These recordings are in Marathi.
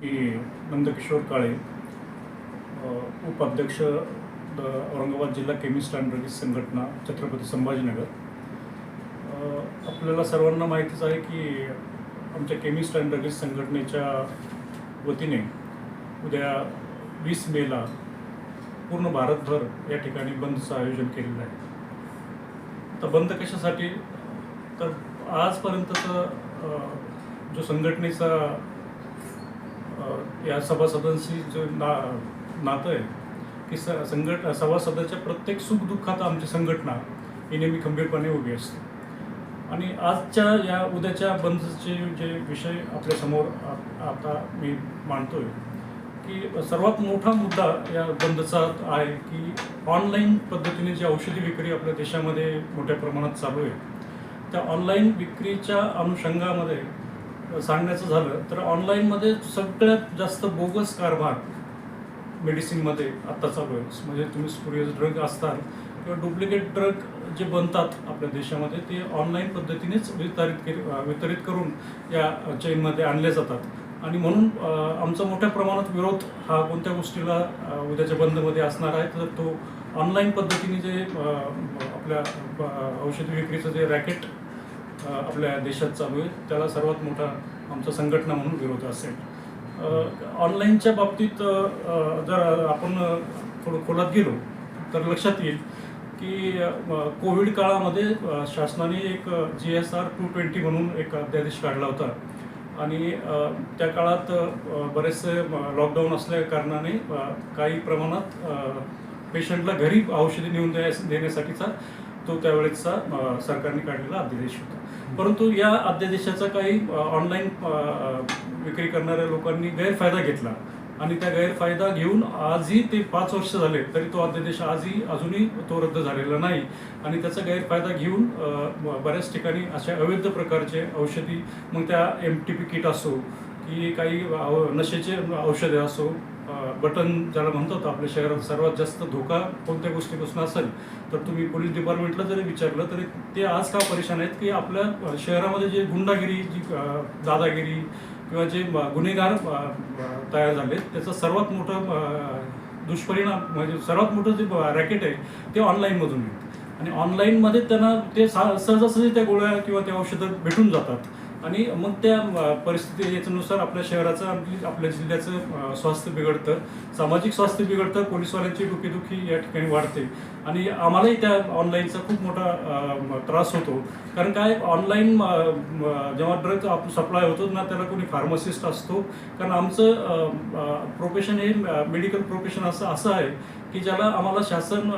मी नंदकिशोर काळे, उपाध्यक्ष औरंगाबाद जिल्हा केमिस्ट अँड ड्रगिस्ट संघटना, छत्रपती संभाजीनगर. आपल्याला सर्वांना माहितीच आहे की आमच्या केमिस्ट अँड ड्रगिस्ट संघटनेच्या वतीने उद्या 20 मेला पूर्ण भारतभर या ठिकाणी बंदचं आयोजन केलेलं आहे. तर बंद कशासाठी? तर आजपर्यंतचा जो संघटनेचा या सभासदांशी जो नातं आहे की सभासदाच्या प्रत्येक सुखदुःखात आमची संघटना ही नेहमी खंबीरपणे उभी असते. आणि आजच्या या उद्याच्या बंदचे जे विषय आपल्यासमोर आता मी मांडतोय की सर्वात मोठा मुद्दा या बंदचा आहे की ऑनलाईन पद्धतीने जी औषधी विक्री आपल्या देशामध्ये मोठ्या प्रमाणात चालू आहे, त्या ऑनलाईन विक्रीच्या अनुषंगामध्ये सांगण्याचं झालं तर ऑनलाईनमध्ये सगळ्यात जास्त बोगस कारभार मेडिसिनमध्ये आत्ता चालू आहे. म्हणजे तुम्ही स्पुरियस ड्रग असतात किंवा डुप्लिकेट ड्रग जे बनतात आपल्या देशामध्ये ते ऑनलाईन पद्धतीनेच वितरित करून या चेनमध्ये आणले जातात. आणि म्हणून आमचा मोठ्या प्रमाणात विरोध हा कोणत्या गोष्टीला उद्याच्या बंदमध्ये असणार आहे, तर तो ऑनलाईन पद्धतीने जे आपल्या औषधी विक्रीचं जे रॅकेट आपल्या देशात चालू आहे त्याला सर्वात मोठा आमचा संघटना म्हणून विरोध असेल. ऑनलाईनच्या बाबतीत जर आपण थोडं खोलात गेलो तर लक्षात येईल की कोविड काळामध्ये शासनाने एक GSR 220 म्हणून एक अध्यादेश काढला होता. आणि त्या काळात बरेचसे लॉकडाऊन असल्या कारणाने काही प्रमाणात पेशंटला घरी औषधी नेऊन देण्यासाठीचा तो त्यावेळेचा सरकारने काढलेला अध्यादेश होता. परंतु या अध्यादेशाचा काही ऑनलाईन विक्री करणाऱ्या लोकांनी गैरफायदा घेतला आणि त्या गैरफायदा घेऊन आजही ते 5 वर्ष झाले तरी तो अध्यादेश अजूनही तो रद्द झालेला नाही. आणि त्याचा गैरफायदा घेऊन बऱ्याच ठिकाणी अशा अवैध प्रकारचे औषधी, मग त्या MTP किट असो की काही नशेचे औषधे असो, बटन ज्याला म्हणतात, आपल्या शहरात सर्वात जास्त धोका कोणत्या गोष्टीपासून असेल तर तुम्ही पोलीस डिपार्टमेंटला जरी विचारलं तरी ते आज का परेशान आहेत की आपल्या शहरामध्ये जे गुंडागिरी, जी दादागिरी किंवा जे गुन्हेगार तयार झाले त्याचा सर्वात मोठा दुष्परिणाम म्हणजे सर्वात मोठं जे रॅकेट आहे ते ऑनलाईनमधून मिळतं. आणि ऑनलाईनमध्ये त्यांना ते सहजासहजी त्या गोळ्या किंवा त्या औषधं भेटून जातात. आणि मग त्या परिस्थिती याच्यानुसार आपल्या शहराचं, आपल्या जिल्ह्याचं स्वास्थ्य बिघडतं, सामाजिक स्वास्थ्य बिघडतं, पोलिसवाल्यांची डोकेदुखी या ठिकाणी वाढते. आणि आम्हालाही त्या ऑनलाईनचा खूप मोठा त्रास होतो. कारण काय, ऑनलाईन जेव्हा ड्रग सप्लाय होतो ना त्याला कोणी फार्मासिस्ट असतो. कारण आमचं प्रोफेशन हे मेडिकल प्रोफेशन असं आहे की ज्याला आम्हाला शासन,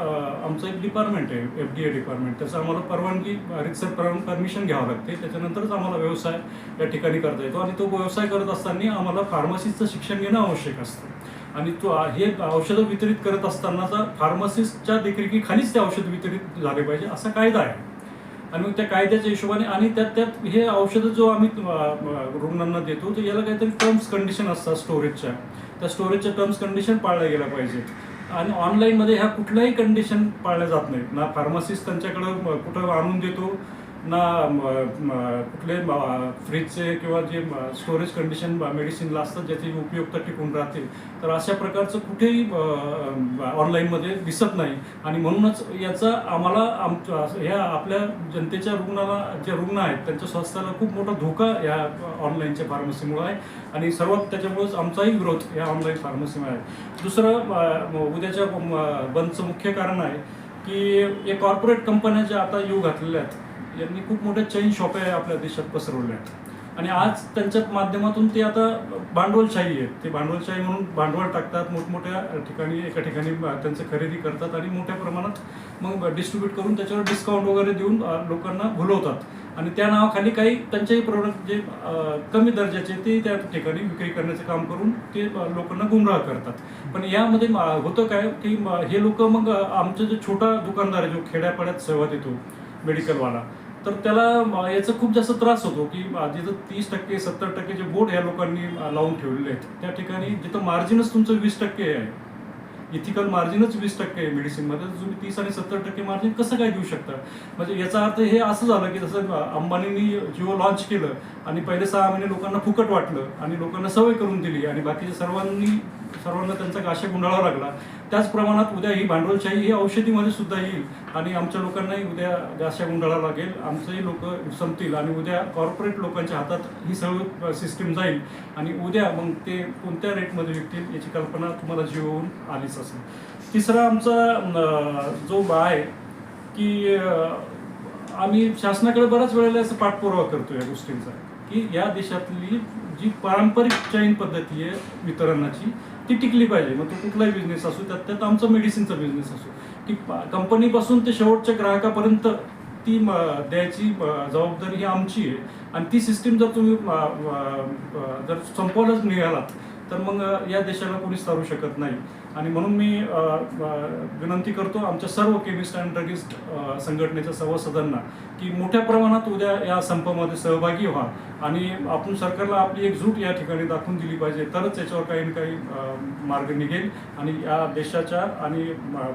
आमचं एक डिपार्टमेंट आहे FDA डिपार्टमेंट, त्याचं आम्हाला परवानगी, रितसर परमिशन घ्यावं लागते. त्याच्यानंतरच आम्हाला व्यवसाय या ठिकाणी करता येतो. आणि तो व्यवसाय करत असताना आम्हाला फार्मसिस्टचं शिक्षण घेणं आवश्यक असतं. आणि तो हे औषधं वितरित करत असतानाचा फार्मसिस्टच्या देखरेखीखालीच ते औषध वितरित झाले पाहिजे असा कायदा आहे. आणि मग त्या कायद्याच्या हिशोबाने आणि त्यात हे औषधं जो आम्ही रुग्णांना देतो तर याला काहीतरी टर्म्स कंडिशन असतात स्टोरेजच्या, त्या स्टोरेजच्या टर्म्स कंडिशन पाळल्या गेल्या पाहिजेत. आणि ऑनलाईनमध्ये ह्या कुठल्याही कंडिशन पाळल्या जात नाहीत. ना फार्मासिस्ट त्यांच्याकडं कुठं आणून देतो, ना कुठले फ्रीजचे किंवा जे स्टोरेज कंडिशन मेडिसिनला असतात ज्याची उपयोगिता टिकून राहते. तर अशा प्रकारचं कुठेही ऑनलाईनमध्ये दिसत नाही. आणि म्हणूनच याचा आम्हाला ह्या आपल्या जनतेच्या जे रुग्ण आहेत त्यांच्या स्वास्थ्याला खूप मोठा धोका या ऑनलाईनच्या फार्मसीमुळे आहे. आणि सर्वात त्याच्यामुळेच आमचाही विरोध या ऑनलाईन फार्मसीमुळे आहे. दुसरं उद्याच्या बंदचं मुख्य कारण आहे की या कॉर्पोरेट कंपन्या ज्या आता येऊ घातलेल्या आहेत यांनी खूप मोठ्या चेन शॉप्या आपल्या देशात पसरवल्या आहेत. आणि आज त्यांच्या माध्यमातून ते आता भांडवलशाही आहेत. ते भांडवलशाही म्हणून भांडवल टाकतात, मोठमोठ्या ठिकाणी एका ठिकाणी त्यांचं खरेदी करतात आणि मोठ्या प्रमाणात मग डिस्ट्रीब्यूट करून त्याच्यावर डिस्काउंट वगैरे देऊन लोकांना भुलवतात. आणि त्या नावाखाली काही त्यांचेही प्रोडक्ट जे कमी दर्जाचे ते त्या ठिकाणी विक्री करण्याचं काम करून ते लोकांना गुमराह करतात. पण यामध्ये होतं काय की हे लोक मग आमचा जो छोटा दुकानदार आहे जो खेड्यापाड्यात सेवा देतो मेडिकलवाला, तर त्याला याचा खूप जास्त त्रास होतो की जिथं 30%, 70% जे बोर्ड ह्या लोकांनी लावून ठेवलेले आहेत त्या ठिकाणी जिथं मार्जिनच तुमचं 20% आहे, इथिकल मार्जिनच 20% आहे मेडिसिनमध्ये, तर तुम्ही 30 आणि 70% मार्जिन कसं काय देऊ शकता? म्हणजे याचा अर्थ हे असं झालं की जसं अंबानींनी जिओ लॉन्च केलं आणि पहिले 6 महिने लोकांना फुकट वाटलं आणि लोकांना सवय करून दिली आणि बाकीच्या सर्वांना त्यांचा गाशा गुंडाळावा लागला. त्याच प्रमाणात उद्या ही भांडवलशाही ही औषधीमध्ये सुद्धा येईल आणि आमच्या लोकांनाही उद्या गाशा गुंडाळावा लागेल, आमचेही लोक संपतील आणि उद्या कॉर्पोरेट लोकांच्या हातात ही सर्व सिस्टीम जाईल आणि उद्या मग ते कोणत्या रेटमध्ये विकतील याची कल्पना तुम्हाला जिओहून आलीच असेल. तिसरा आमचा जो आहे की आम्ही शासनाकडे बऱ्याच वेळेला असं पाठपुरावा करतो या गोष्टींचा की या देशातली जी पारंपरिक चैन पद्धती आहे वितरणाची ती टिकली पाहिजे. मग तो कुठलाही बिझनेस असो, त्यात आमचा मेडिसिनचा बिझनेस असो, की कंपनीपासून ते शेवटच्या ग्राहकापर्यंत ती द्यायची जबाबदारी ही आमची आहे आणि ती सिस्टीम जर तुम्ही जर संपवलंच निघालात तर मग या देशाला कोणीच तारू शकत नाही. आणि म्हणून मी विनंती करतो आमच्या सर्व केमिस्ट अँड ड्रगिस्ट संघटनेच्या सभासदांना की मोठ्या प्रमाणात उद्या या संपामध्ये सहभागी व्हा आणि आपण सरकारला आपली एकजूट या ठिकाणी दाखवून दिली पाहिजे, तरच याच्यावर काही ना काही मार्ग निघेल आणि या देशाच्या आणि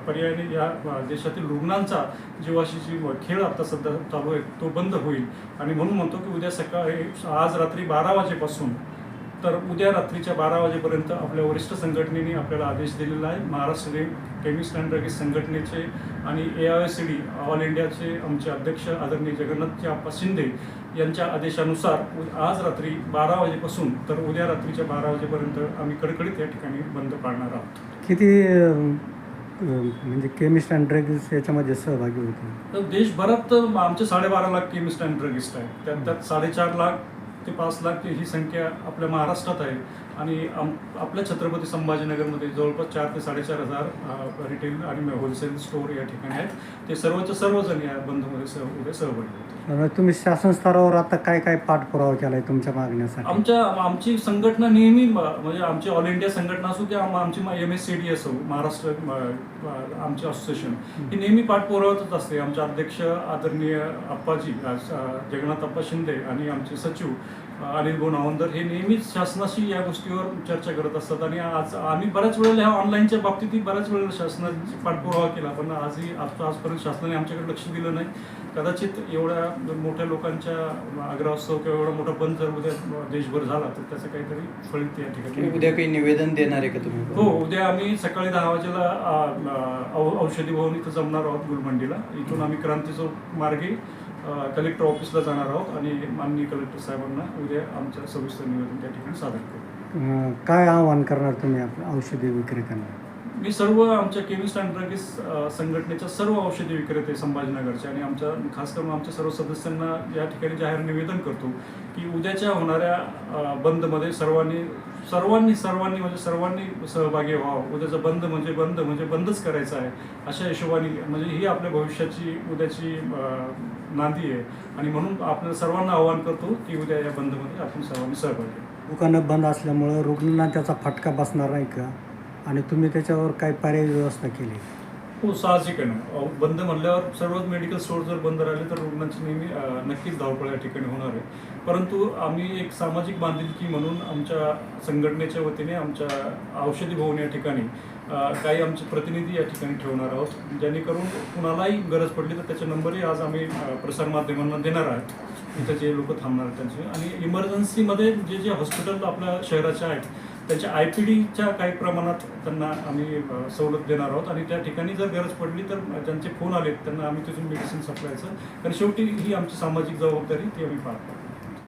पर्यायाने या देशातील रुग्णांचा जीवाशीची खेळ आता सध्या चालू आहे तो बंद होईल. आणि म्हणून म्हणतो की उद्या सकाळी आज रात्री 12 वाजेपासून तर उद्या रात्रीच्या 12 वाजेपर्यंत आपल्या वरिष्ठ संघटनेने आपल्याला आदेश दिलेला आहे. महाराष्ट्र केमिस्ट अँड ड्रगिस्ट संघटनेचे आणि AIOCD ऑल इंडियाचे आमचे अध्यक्ष आदरणीय जगन्नाथजी आप्पा शिंदे यांच्या आदेशानुसार आज रात्री 12 वाजेपासून तर उद्या रात्रीच्या 12 वाजेपर्यंत आम्ही कडकडीत या ठिकाणी बंद पाडणार आहोत. किती म्हणजे केमिस्ट अँड ड्रगिस्ट याच्यामध्ये सहभागी होते? तर देशभरात आमचे 12.5 लाख केमिस्ट अँड ड्रगिस्ट आहेत. त्यात 4.5 लाख ते 5 लाख ही संख्या आपल्या महाराष्ट्रात आहे आणि आपल्या छत्रपती संभाजीनगरमध्ये जवळपास 4 ते 4.5 हजार रिटेल आणि होलसेल स्टोअर या ठिकाणी आहेत. ते सर्वच्या सर्वजण या बंदमध्ये उद्या सहभागी होते. तुम्ही शासन स्तरावर आता काय काय पाठपुरावा केलाय तुमच्या मागण्यासाठी? आमची संघटना नेहमी म्हणजे आमची ऑल इंडिया संघटना असो किंवा आमची MSCD असो, महाराष्ट्र आमची असोसिएशन ही नेहमी पाठपुरावाच असते. आमचे अध्यक्ष आदरणीय आप्पाजी जगन्नाथ आप्पा शिंदे आणि आमचे सचिव अनिल भाऊ नावंदर हे नेहमीच शासनाशी या गोष्टीवर चर्चा करत असतात आणि आज आम्ही बऱ्याच वेळेला ह्या ऑनलाईनच्या बाबतीतही बऱ्याच वेळेला शासनाची पाठपुरावा केला, पण आजपर्यंत शासनाने आमच्याकडे लक्ष दिलं नाही. कदाचित एवढ्या मोठ्या लोकांच्या आग्रहास्तव किंवा एवढा मोठा बंद जर उद्या देशभर झाला तर त्याचं काहीतरी फलित या ठिकाणी. उद्या काही निवेदन देणार आहे का तुम्ही? हो, उद्या आम्ही सकाळी 10 वाजेला औषधी भवन इथं जमणार आहोत गुलमंडीला. इथून आम्ही क्रांती चौक मार्गे कलेक्टर ऑफिसला जाणार आहोत आणि माननीय कलेक्टर साहेबांना उद्या आमच्या सविस्तर निवेदन त्या ठिकाणी सादर करू. काय आवाहन करणार तुम्ही आपल्या औषधी विक्रेत्यांना? मी सर्व आमच्या केमिस्ट अँड ड्रगिस्ट संघटनेच्या सर्व औषधी विक्रेते संभाजीनगरचे आणि खास करून आमच्या सर्व सदस्यांना या ठिकाणी जाहीर निवेदन करतो की उद्याच्या होणाऱ्या बंदमध्ये सर्वांनी म्हणजे सर्वांनी सहभागी व्हावं. उद्याचं बंद म्हणजे बंदच करायचं आहे अशा हिशोबाने, म्हणजे ही आपल्या भविष्याची उद्याची नांदी आहे आणि म्हणून आपल्याला सर्वांना आवाहन करतो की उद्या या बंदमध्ये आपण सर्वांनी सहभागी व्हावं. दुकानं बंद असल्यामुळं रुग्णांना त्याचा फटका बसणार नाही का आणि तुम्ही त्याच्यावर काय पर्याय व्यवस्था केली? हो, साहजिक आहे ना. बंद म्हणल्यावर सर्वच मेडिकल स्टोअर जर बंद राहिले तर रुग्णांची नेहमी नक्कीच धावपळ या ठिकाणी होणार आहे. परंतु आम्ही एक सामाजिक बांधिलकी म्हणून आमच्या संघटनेच्या वतीने आमच्या औषधी भवन या ठिकाणी काही आमचे प्रतिनिधी या ठिकाणी ठेवणार आहोत, जेणेकरून कुणालाही गरज पडली तर त्याचे नंबरही आज आम्ही प्रसारमाध्यमांना देणार आहोत. इथं जे लोक थांबणार त्यांचे आणि इमर्जन्सीमध्ये जे हॉस्पिटल आपल्या शहराचे आहेत त्यांच्या IPDच्या काही प्रमाणात त्यांना आम्ही सवलत देणार आहोत आणि त्या ठिकाणी जर गरज पडली तर ज्यांचे फोन आलेत त्यांना आम्ही तिथून मेडिसिन सप्लायचं, कारण शेवटी ही आमची सामाजिक जबाबदारी ती आम्ही पार पाडतो.